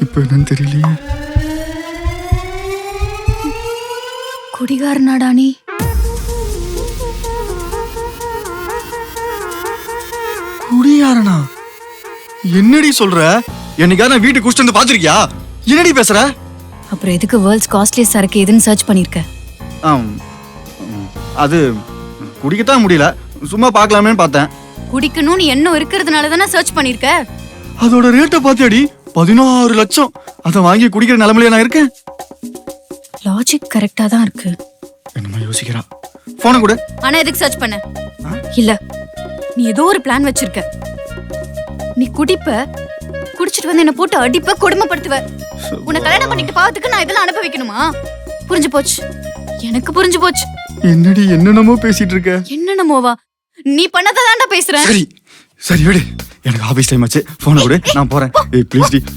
இப்ப என்னன்னு தெரியலையே. குடிகாரனாடா நீ? குடியாரனா? என்னடி சொல்ற? என்னைக்காவது நான் வீட்டுக்கு குடிச்சிட்டு வந்து பாத்திருக்கியா? என்னடி பேசுற? அப்புறம் எதுக்கு வேர்ல்ட்ஸ் காஸ்ட்லியஸ்ட் சரக்கு எதுன்னு சர்ச் பண்ணிருக்க? அது குடிக்கத்தான் முடியல, சும்மா பார்க்கலாமேன்னு பார்த்தேன். குடிக்கணும்னு எண்ணம் இருக்கிறதுனால தானே சர்ச் பண்ணிருக்க. அதோட ரேட்டை பாத்தியாடி? 16 லட்சம். அதை வாங்கி குடிக்கிற நிலைமையில நான் இருக்கேன். லாஜிக் கரெக்டா தான் இருக்கு. என்னமா யோசிக்கிறா? போனை கொடு. ஆனா எதுக்கு சர்ச் பண்ண? இல்ல, நீ ஏதோ ஒரு பிளான் வச்சிருக்க. நீ குடிப்ப, குடிச்சிட்டு வந்து என்ன போட்டு அடிப்ப, கொடுமைப்படுத்துவ. உன்னை கல்யாணம் பண்ணிட்டு பாத்துக்கு நான் இதெல்லாம் அனுபவிக்கணுமா? புரிஞ்சு போச்சு, எனக்கு புரிஞ்சு போச்சு. என்னடி என்னென்னமோ பேசிட்டு இருக்க? என்னென்னமோவா? நீ பண்ணதாண்டா பேசுறேன். சரி சரி விடு, எனக்கு ஆபீஸ் டைம் ஆச்சு. போனை கொடு, நான் போறேன். ஏய் ப்ளீஸ் டி,